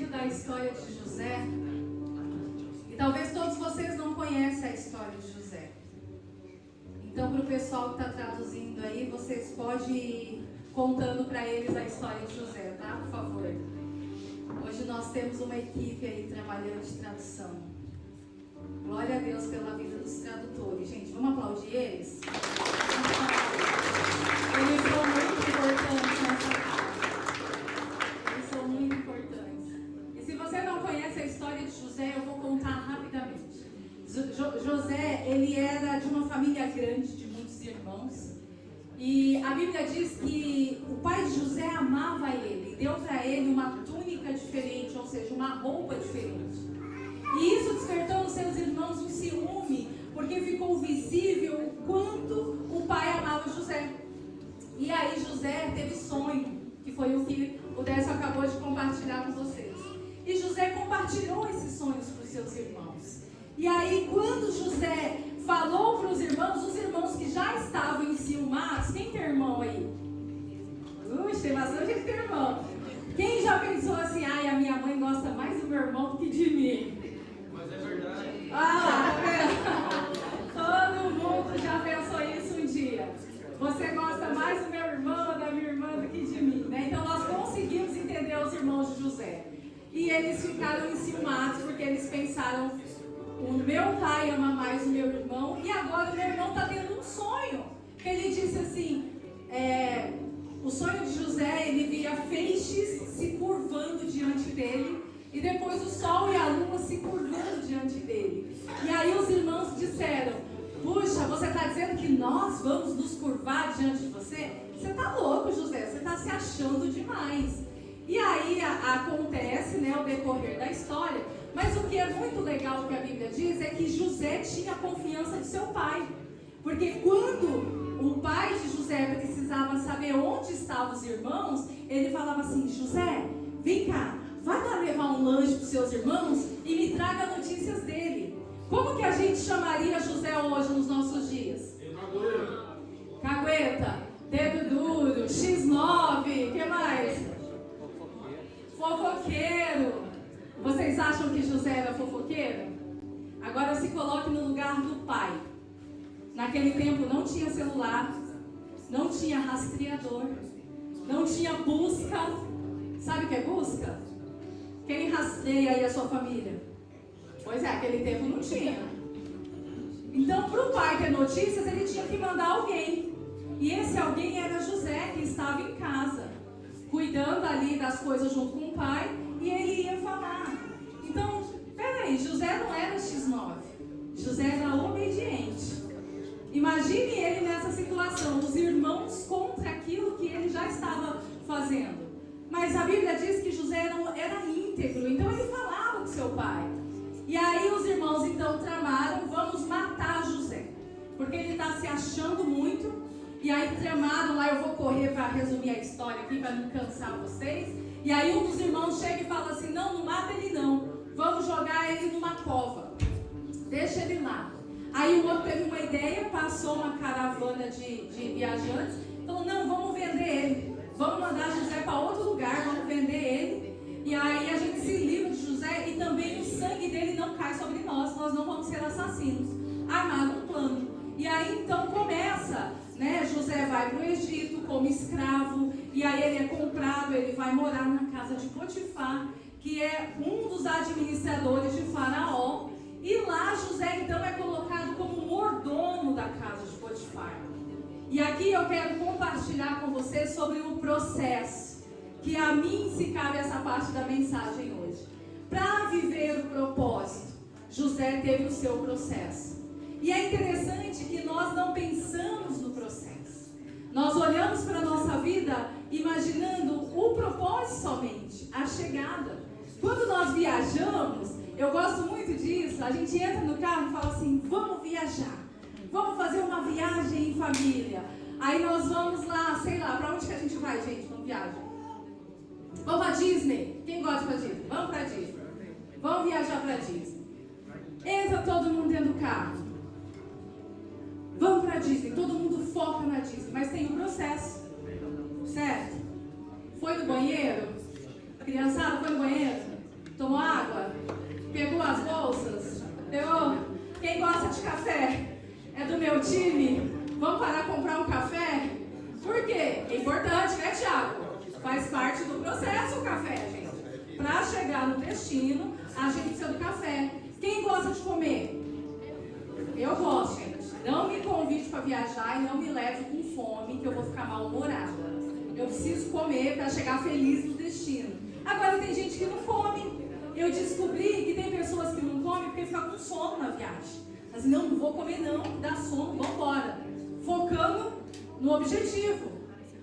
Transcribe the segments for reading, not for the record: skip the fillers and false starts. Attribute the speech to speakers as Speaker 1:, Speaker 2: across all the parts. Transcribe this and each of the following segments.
Speaker 1: da história de José, e talvez todos vocês não conhecem a história de José. Então, para o pessoal que está traduzindo aí, vocês podem ir contando para eles a história de José, tá? Por favor. Hoje nós temos uma equipe aí trabalhando de tradução. Glória a Deus pela vida dos tradutores. Gente, vamos aplaudir eles? Eles são muito importantes nessa casa. Eles são muito importantes. E se você não conhece a história de José, eu vou contar rapidamente. José, ele era de uma família grande, de muitos irmãos. E a Bíblia diz que o pai de José amava ele. Deu para ele uma túnica diferente, ou seja, uma roupa diferente. E isso despertou nos seus irmãos um ciúme, porque ficou visível o quanto o pai amava José. E aí José teve sonho, que foi o que o Décio acabou de compartilhar com vocês. E José compartilhou esses sonhos para os seus irmãos. E aí quando José falou para os irmãos que já estavam enciumados, quem tem irmão aí? Tem bastante gente que tem irmão. Quem já pensou assim, ai, a minha mãe gosta mais do meu irmão do que de mim?
Speaker 2: Mas é verdade.
Speaker 1: Ah, todo mundo já pensou isso um dia. Você gosta mais do meu irmão ou da minha irmã do que de mim, né? Então nós conseguimos entender os irmãos de José. E eles ficaram enciumados porque eles pensaram, o meu pai ama mais o meu irmão e agora o meu irmão está tendo um sonho. Que ele disse assim, o sonho de José, ele via feixes se curvando diante dele e depois o sol e a lua se curvando diante dele. E aí os irmãos disseram, puxa, você está dizendo que nós vamos nos curvar diante de você? Você está louco, José, você está se achando demais. E aí acontece, né, o decorrer da história, mas o que é muito legal que a Bíblia diz é que José tinha a confiança de seu pai. Porque quando o pai de José precisava saber onde estavam os irmãos, ele falava assim, José, vem cá, vai lá levar um lanche para os seus irmãos e me traga notícias dele. Como que a gente chamaria José hoje nos nossos dias? Cagueta, dedo duro, X9, o que mais? Fofoqueiro. Vocês acham que José era fofoqueiro? Agora se coloque no lugar do pai. Naquele tempo não tinha celular, não tinha rastreador, não tinha busca. Sabe o que é busca? Quem rastreia aí a sua família? Pois é, naquele tempo não tinha. Então, para o pai ter notícias, ele tinha que mandar alguém. E esse alguém era José, que estava em casa, cuidando ali das coisas junto com o pai, e ele ia falar. Então, peraí, José não era X9, José era obediente. Imagine ele nessa situação, os irmãos contra aquilo que ele já estava fazendo. Mas a Bíblia diz que José era íntegro, então ele falava com seu pai. E aí os irmãos então tramaram, vamos matar José, porque ele está se achando muito. E aí tramaram lá, eu vou correr para resumir a história aqui, para não cansar vocês. E aí um dos irmãos chega e fala assim, não mata ele não, vamos jogar ele numa cova, deixa ele lá. Aí o outro teve uma ideia, passou uma caravana de viajantes, falou, não, vamos vender ele, vamos mandar José para outro lugar, vamos vender ele. E aí a gente se livra de José e também o sangue dele não cai sobre nós não vamos ser assassinos. Armado um plano. E aí então começa, né, José vai para o Egito como escravo, e aí ele é comprado, ele vai morar na casa de Potifar, que é um dos administradores de Faraó, e lá José então é colocado como mordomo da casa de Potifar. E aqui eu quero compartilhar com você sobre o processo, que a mim se cabe essa parte da mensagem hoje. Para viver o propósito, José teve o seu processo. E é interessante que nós não pensamos no processo. Nós olhamos para a nossa vida imaginando o propósito somente, a chegada. Quando nós viajamos, eu gosto muito disso, a gente entra no carro e fala assim, vamos viajar. Vamos fazer uma viagem em família. Aí nós vamos lá, sei lá, para onde que a gente vai, gente, quando viaja? Vamos para Disney. Quem gosta de ir para Disney? Vamos para Disney. Vamos viajar para Disney. Entra todo mundo dentro do carro. Vamos para Disney. Todo mundo foca na Disney, mas tem um processo. Certo? Foi no banheiro? Criançada, foi no banheiro? Tomou água? Pegou as bolsas? Pegou? Quem gosta de café? É do meu time? Vamos parar a comprar um café? Por quê? É importante, né, Tiago? Faz parte do processo o café, gente. Para chegar no destino, a gente precisa do café. Quem gosta de comer? Eu gosto, gente. Não me convide para viajar e não me leve com fome, que eu vou ficar mal-humorada. Eu preciso comer para chegar feliz no destino. Agora tem gente que não come. Eu descobri que tem pessoas que não comem porque ficam com sono na viagem. Assim, não vou comer não, dá sono, vamos embora. Focando no objetivo.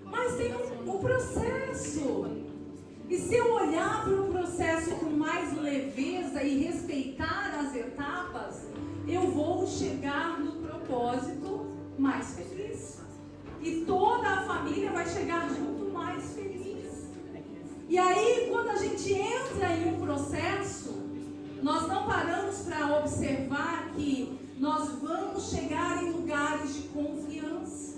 Speaker 1: Mas tem um processo. E se eu olhar para o processo com mais leveza e respeitar as etapas, eu vou chegar no propósito mais feliz. E toda a família vai chegar junto mais feliz. E aí, quando a gente entra em um processo, nós não paramos para observar que nós vamos chegar em lugares de confiança.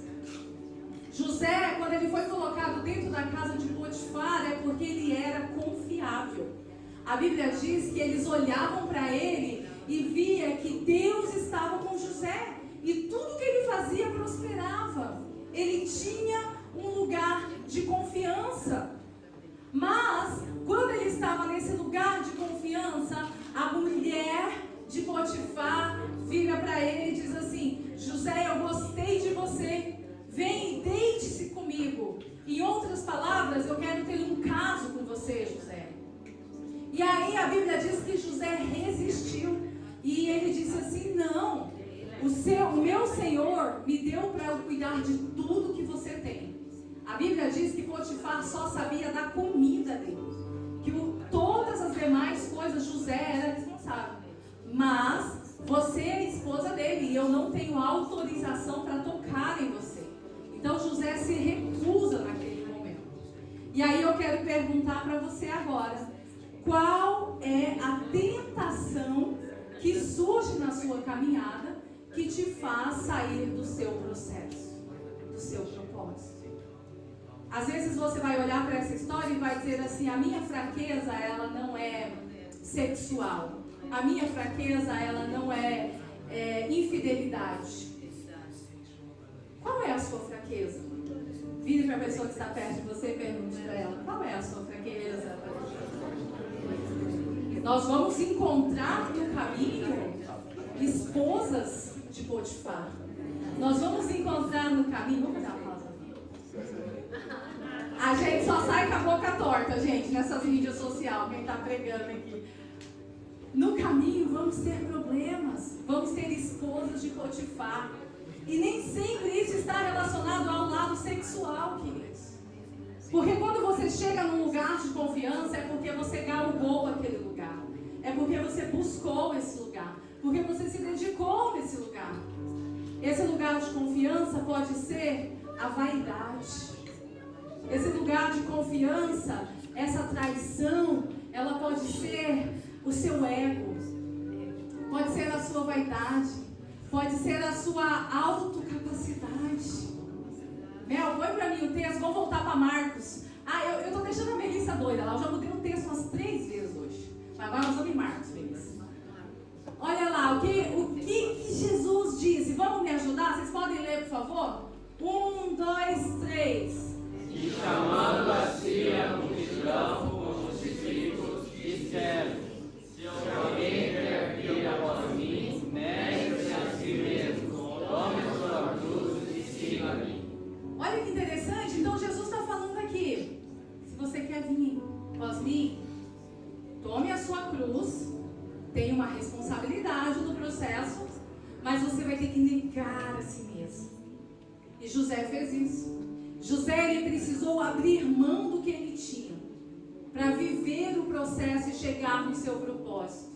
Speaker 1: José, quando ele foi colocado dentro da casa de Potifar, é porque ele era confiável. A Bíblia diz que eles olhavam para ele e via que Deus estava com José. E tudo que ele fazia prosperava. Ele tinha um lugar de confiança. Mas, quando ele estava nesse lugar de confiança, a mulher de Potifar vira para ele e diz assim: José, eu gostei de você. Vem e deite-se comigo. Em outras palavras, eu quero ter um caso com você, José. E aí a Bíblia diz que José resistiu. E ele disse assim: não, o meu Senhor me deu para eu cuidar de tudo que você tem. A Bíblia diz que Potifar só sabia da comida dele. Que todas as demais coisas José era responsável. Mas você é esposa dele e eu não tenho autorização para tocar em você. Então José se recusa naquele momento. E aí eu quero perguntar para você agora: qual é a tentação que surge na sua caminhada que te faz sair do seu processo, do seu propósito? Às vezes você vai olhar para essa história e vai dizer assim: a minha fraqueza, ela não é sexual. A minha fraqueza, ela não é infidelidade. Qual é a sua fraqueza? Vire para a pessoa que está perto de você e pergunte para ela: qual é a sua fraqueza? Nós vamos encontrar no caminho esposas de Potifar. Nós vamos encontrar no caminho... Vamos dar uma pausa. A gente só sai com a boca torta, gente, nessas mídias sociais, quem está pregando aqui. No caminho vamos ter problemas, vamos ter esposas de Potifar. E nem sempre isso está relacionado ao lado sexual, queridos. Porque quando você chega num lugar de confiança, é porque você galgou aquele lugar. É porque você buscou esse lugar. Porque você se dedicou nesse lugar. Esse lugar de confiança pode ser a vaidade. Esse lugar de confiança, essa traição, ela pode ser o seu ego. Pode ser a sua vaidade. Pode ser a sua autocapacidade. Mel, põe pra mim o texto. Vamos voltar para Marcos. Eu tô deixando a Melissa doida lá. Eu já mudei o texto umas 3 vezes hoje. Mas agora nós vamos em Marcos, Melissa. Olha lá, o que Jesus disse. Vamos me ajudar? Vocês podem ler, por favor? 1, 2, 3.
Speaker 2: E chamando a si a multidão com os discípulos, disseram: se alguém quer vir após mim, negue-se a si mesmo, tome a sua cruz e siga-me.
Speaker 1: Olha que interessante. Então Jesus está falando aqui: se você quer vir após mim, tome a sua cruz. Tem uma responsabilidade no processo, mas você vai ter que negar a si mesmo. E José fez isso. José, ele precisou abrir mão do que ele tinha para viver o processo e chegar no seu propósito.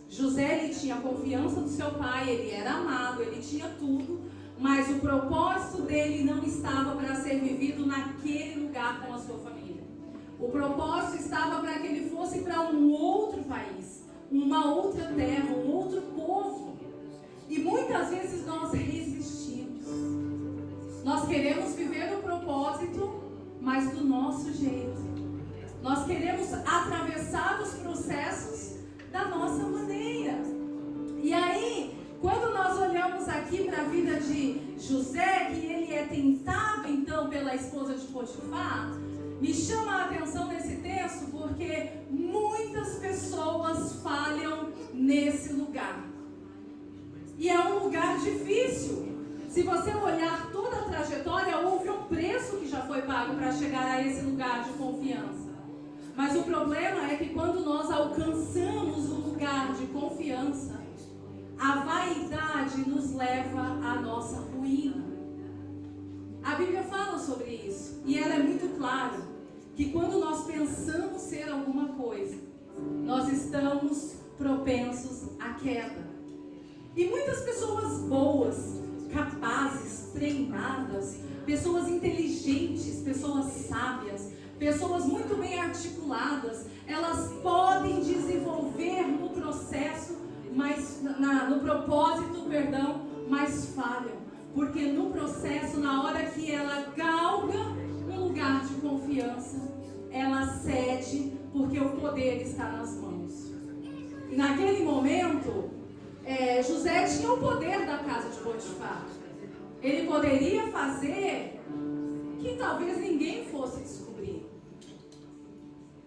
Speaker 1: José, ele tinha a confiança do seu pai, ele era amado, ele tinha tudo, mas o propósito dele não estava para ser vivido naquele lugar com a sua família. O propósito estava para que ele fosse para um outro país, uma outra terra, um outro povo. E muitas vezes nós resistimos. Nós queremos viver o propósito, mas do nosso jeito. Nós queremos atravessar os processos da nossa maneira. E aí, quando nós olhamos aqui para a vida de José, que ele é tentado então pela esposa de Potifar, me chama a atenção nesse texto porque muitas pessoas falham nesse lugar. E é um lugar difícil. Se você olhar toda a trajetória, houve um preço que já foi pago para chegar a esse lugar de confiança. Mas o problema é que quando nós alcançamos o lugar de confiança, a vaidade nos leva à nossa ruína. A Bíblia fala sobre isso. E ela é muito clara que quando nós pensamos ser alguma coisa, nós estamos propensos à queda. E muitas pessoas boas, capazes, treinadas, pessoas inteligentes, pessoas sábias, pessoas muito bem articuladas, elas podem desenvolver no processo, no propósito, mas falham. Porque no processo, na hora que ela galga um lugar de confiança, ela cede, porque o poder está nas mãos. E naquele momento, José tinha o poder da casa de Potifar. Ele poderia fazer que talvez ninguém fosse descobrir.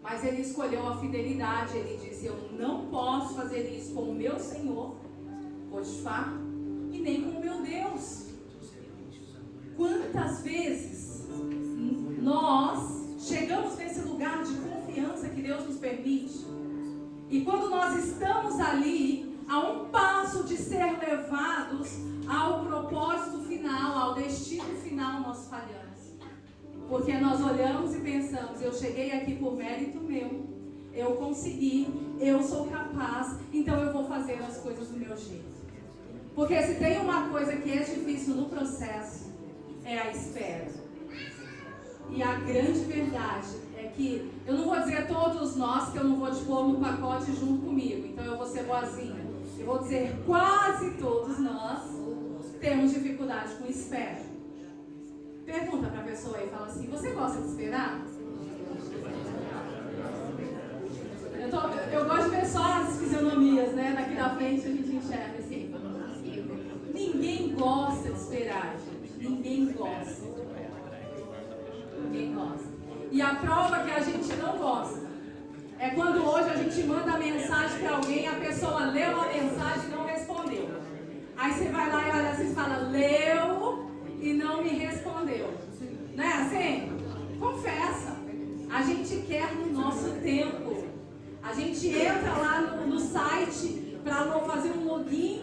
Speaker 1: Mas ele escolheu a fidelidade. Ele disse: eu não posso fazer isso com o meu senhor, Potifar, e nem com o meu Deus. Quantas vezes nós chegamos nesse lugar de confiança que Deus nos permite, e quando nós estamos ali, a um passo de ser levados ao propósito final, ao destino final, nós falhamos. Porque nós olhamos e pensamos: eu cheguei aqui por mérito meu, eu consegui, eu sou capaz, então eu vou fazer as coisas do meu jeito. Porque se tem uma coisa que é difícil no processo, é a espera. E a grande verdade é que, eu não vou dizer todos nós, que eu não vou te pôr no pacote junto comigo, então eu vou ser boazinha. Eu vou dizer, quase todos nós temos dificuldade com espera. Pergunta para a pessoa aí, fala assim: você gosta de esperar? Eu gosto de ver só as fisionomias, né? Daqui da frente a gente enxerga assim. Ninguém gosta de esperar, gente. Ninguém gosta. Ninguém gosta. E a prova que a gente não gosta é quando hoje a gente manda mensagem para alguém, a pessoa leu a mensagem e não respondeu. Aí você vai lá e olha assim e fala: leu e não me respondeu. Não é assim? Confessa. A gente quer no nosso tempo. A gente entra lá no site para fazer um login,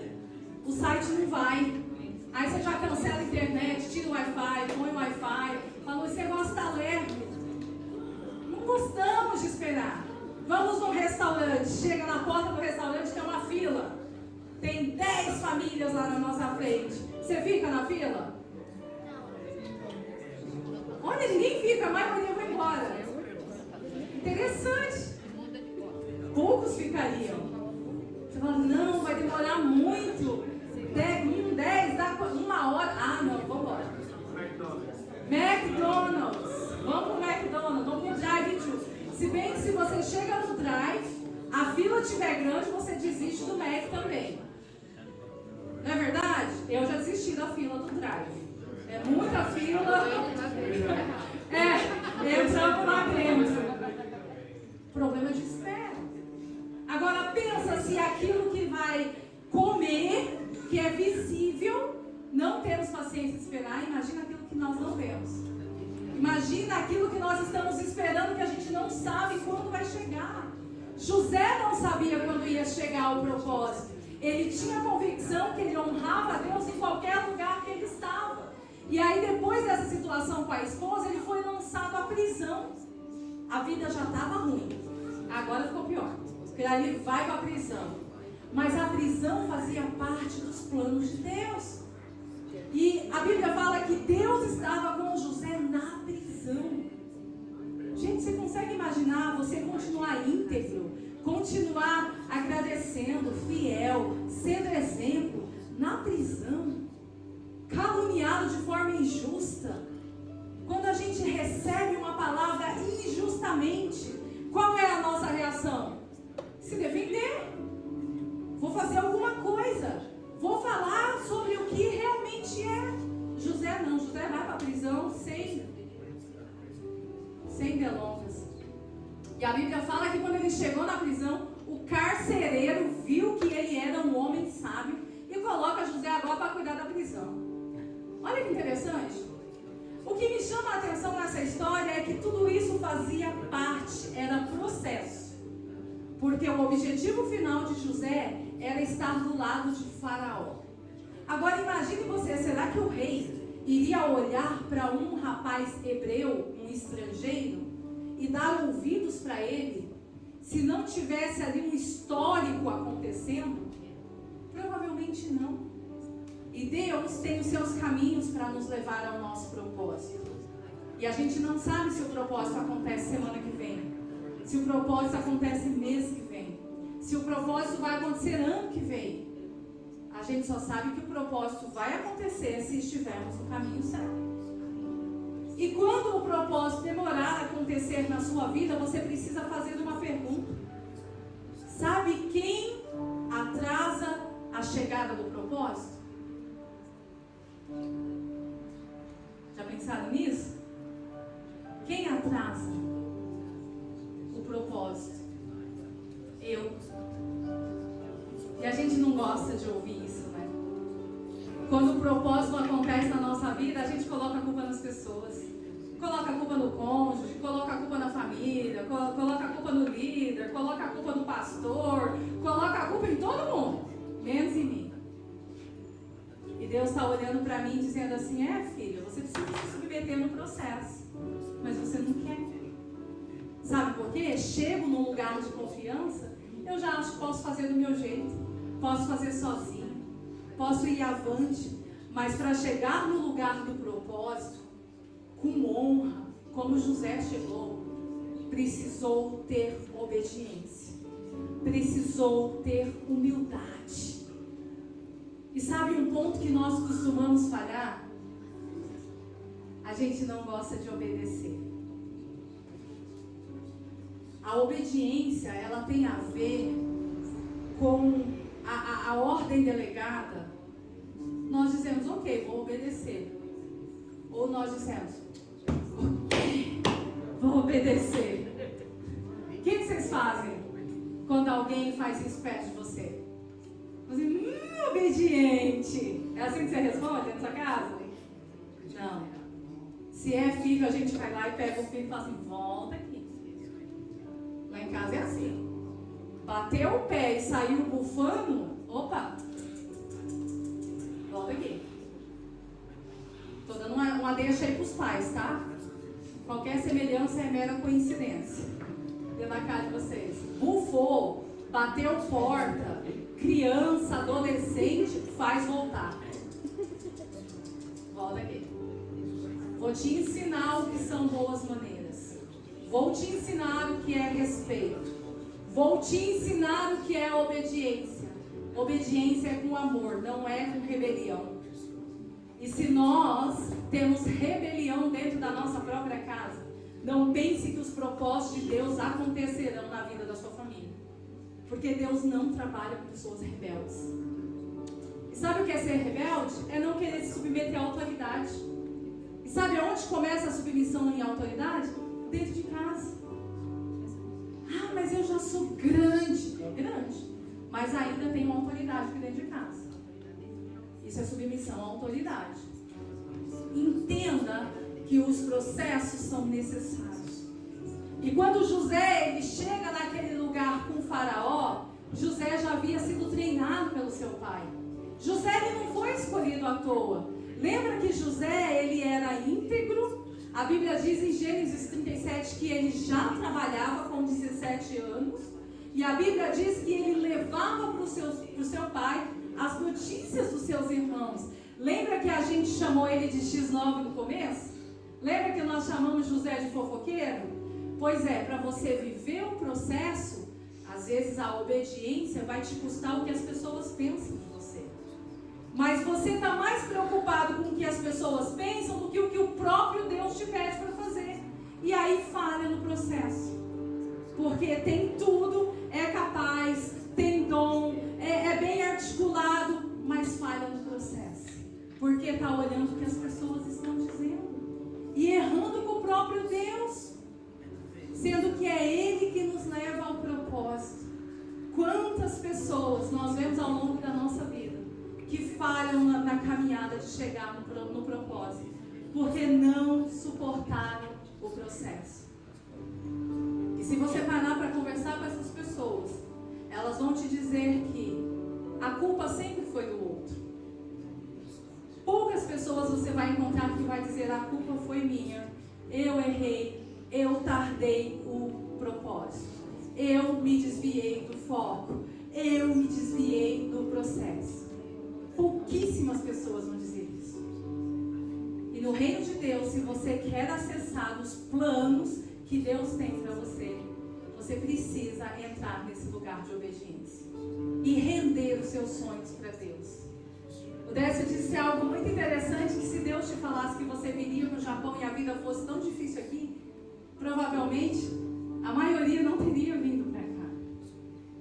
Speaker 1: o site não vai. Aí você já cancela a internet, tira o Wi-Fi, põe o Wi-Fi, fala: esse negócio está lerdo. Não gostamos de esperar. Vamos no restaurante, chega na porta do restaurante, tem uma fila. Tem 10 famílias lá na nossa frente. Você fica na fila? Olha, ninguém fica, a maioria vai embora. Interessante. Poucos ficariam. Você fala: não, vai demorar muito. 10, dá 1 hora. Ah, não, vamos embora. McDonald's. Vamos pro McDonald's, vamos pro drive-thru. Se bem que se você chega no drive, a fila estiver grande, você desiste do Mac também. Não é verdade? Eu já desisti da fila do drive. É muita fila. Entramos lá dentro. Problema de espera. Agora pensa se aquilo que vai comer, que é visível, não temos paciência de esperar. Imagina aquilo que nós não temos. Imagina aquilo que nós estamos esperando, que a gente não sabe quando vai chegar. José não sabia quando ia chegar o propósito. Ele tinha a convicção que ele honrava a Deus em qualquer lugar que ele estava. E aí, depois dessa situação com a esposa, ele foi lançado à prisão. A vida já estava ruim. Agora ficou pior. Porque aí ele vai para a prisão. Mas a prisão fazia parte dos planos de Deus. E a Bíblia fala que Deus estava com José na prisão. Gente, você consegue imaginar você continuar íntegro, continuar agradecendo, fiel, sendo exemplo, na prisão, caluniado de forma injusta? Quando a gente recebe uma palavra injustamente, nossa reação? Se defender. Vou fazer alguma coisa. Vou falar sobre o que realmente é. José não. José vai para a prisão sem delongas. E a Bíblia fala que quando ele chegou na prisão, o carcereiro viu que ele era um homem sábio e coloca José agora para cuidar da prisão. Olha que interessante. O que me chama a atenção nessa história é que tudo isso fazia parte, era processo. Porque o objetivo final de José era estar do lado de Faraó. Agora imagine você, será que o rei iria olhar para um rapaz hebreu, um estrangeiro, e dar ouvidos para ele, se não tivesse ali um histórico acontecendo? Provavelmente não. E Deus tem os seus caminhos para nos levar ao nosso propósito. E a gente não sabe se o propósito acontece semana que vem, se o propósito acontece mês que vem, se o propósito vai acontecer ano que vem. A gente só sabe que o propósito vai acontecer se estivermos no caminho certo. E quando o propósito demorar a acontecer na sua vida, você precisa fazer uma pergunta. Sabe quem atrasa a chegada do propósito? Já pensaram nisso? Quem atrasa o propósito? Eu. E a gente não gosta de ouvir isso, né? Quando o propósito acontece na nossa vida, a gente coloca a culpa nas pessoas. Coloca a culpa no cônjuge, coloca a culpa na família, coloca a culpa no líder, coloca a culpa no pastor, coloca a culpa em todo mundo, menos em mim. E Deus está olhando para mim dizendo assim, filha, você precisa se submeter no processo, mas você não quer. Sabe por quê? Chego num lugar de confiança, eu já acho que posso fazer do meu jeito, posso fazer sozinho, posso ir avante, mas para chegar no lugar do propósito, com honra, como José chegou, precisou ter obediência, precisou ter humildade. E sabe um ponto que nós costumamos falhar? A gente não gosta de obedecer. A obediência, ela tem a ver com a ordem delegada. Nós dizemos, ok, vou obedecer. Ou nós dizemos, ok, vou obedecer. O que vocês fazem quando alguém faz isso perto de você? Você, obediente. É assim que você responde na sua casa? Não. Se é filho, a gente vai lá e pega o filho e fala assim, volta aqui. Lá em casa é assim. Bateu o pé e saiu bufando, opa, volta aqui. Estou dando uma deixa aí para os pais, tá? Qualquer semelhança é mera coincidência. Dê na cara de vocês. Bufou, bateu porta, criança, adolescente, faz voltar. Volta aqui. Vou te ensinar o que são boas maneiras. Vou te ensinar o que é respeito. Vou te ensinar o que é obediência. Obediência é com amor, não é com rebelião. E se nós temos rebelião dentro da nossa própria casa, não pense que os propósitos de Deus acontecerão na vida da sua família. Porque Deus não trabalha com pessoas rebeldes. E sabe o que é ser rebelde? É não querer se submeter à autoridade. E sabe onde começa a submissão em autoridade? Dentro de casa. Ah, mas eu já sou grande. É grande. Mas ainda tem uma autoridade aqui dentro de casa. Isso é submissão à autoridade. Entenda que os processos são necessários. E quando José ele chega naquele lugar com o faraó, José já havia sido treinado pelo seu pai. José ele não foi escolhido à toa. Lembra que José ele era íntegro? A Bíblia diz em Gênesis 37 que ele já trabalhava com 17 anos. E a Bíblia diz que ele levava para o seu pai as notícias dos seus irmãos. Lembra que a gente chamou ele de X9 no começo? Lembra que nós chamamos José de fofoqueiro? Pois é, para você viver o processo, às vezes a obediência vai te custar o que as pessoas pensam de você. Mas você está mais preocupado com o que as pessoas pensam do que o próprio Deus te pede para fazer. E aí falha no processo. porque tem tudo, é capaz, tem dom, é bem articulado, mas falha no processo, porque está olhando o que as pessoas estão dizendo e errando com o próprio Deus, sendo que é Ele que nos leva ao propósito. Quantas pessoas nós vemos ao longo da nossa vida que falham na caminhada de chegar no propósito, porque não suportaram o processo. E se você parar para conversar com essas pessoas, elas vão te dizer que a culpa sempre foi do outro. Poucas pessoas você vai encontrar que vai dizer: a culpa foi minha, eu errei, eu tardei o propósito, eu me desviei do foco, eu me desviei do processo. Pouquíssimas pessoas vão dizer isso. E no reino de Deus, se você quer acessar os planos que Deus tem para você, você precisa entrar nesse lugar de obediência e render os seus sonhos para Deus. O Décio disse algo muito interessante, que se Deus te falasse que você viria para o Japão e a vida fosse tão difícil aqui, provavelmente a maioria não teria vindo para cá.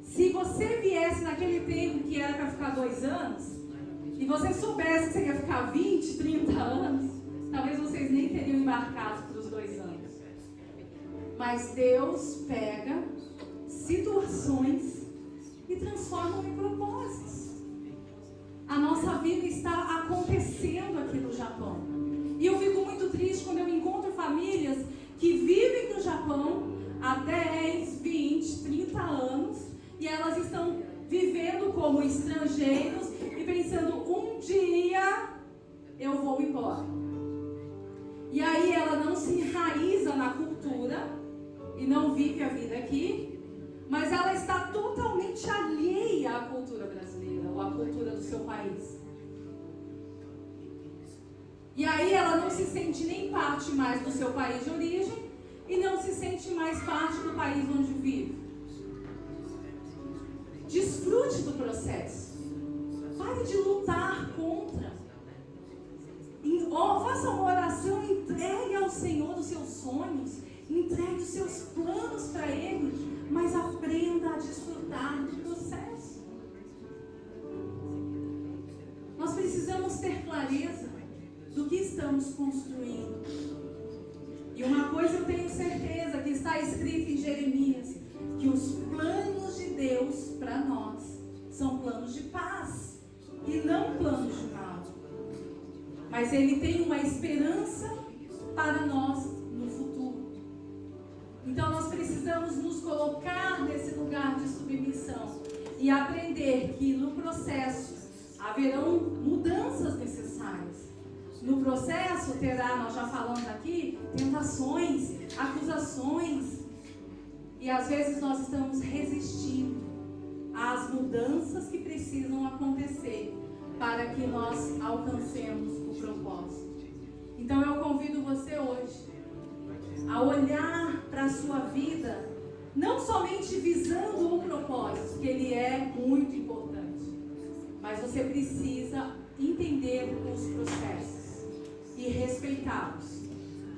Speaker 1: Se você viesse naquele tempo que era para ficar 2 anos, e você soubesse que você ia ficar 20, 30 anos, talvez vocês nem teriam embarcado para os 2 anos. Mas Deus pega situações e transforma em propósitos. A nossa vida está acontecendo aqui no Japão. E eu fico muito triste quando eu encontro famílias que vivem no Japão há 10, 20, 30 anos e elas estão vivendo como estrangeiros e pensando: um dia eu vou embora. E aí ela não se enraiza na cultura e não vive a vida aqui, mas ela está totalmente alheia à cultura brasileira ou à cultura do seu país. E aí ela não se sente nem parte mais do seu país de origem e não se sente mais parte do país onde vive. Desfrute do processo. Pare de lutar contra. Faça uma oração, entregue ao Senhor os seus sonhos, entregue os seus planos para Ele, mas aprenda a desfrutar do processo. Nós precisamos ter clareza do que estamos construindo. E uma coisa eu tenho certeza, que está escrito em Jeremias, que os planos de Deus para nós são planos de paz e não planos de mal. Mas Ele tem uma esperança para nós no futuro. Então nós precisamos nos colocar nesse lugar de submissão e aprender que no processo haverão mudanças necessárias. No processo terá, nós já falamos aqui, tentações, acusações. E às vezes nós estamos resistindo às mudanças que precisam acontecer para que nós alcancemos o propósito. Então eu convido você hoje a olhar para a sua vida, não somente visando o propósito, que ele é muito importante, mas você precisa entender os processos e respeitá-los.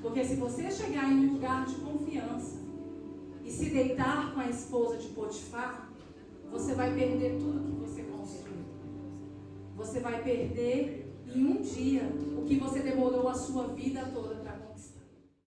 Speaker 1: Porque se você chegar em um lugar de confiança e se deitar com a esposa de Potifar, você vai perder tudo que você construiu. Você vai perder em um dia o que você demorou a sua vida toda para conquistar.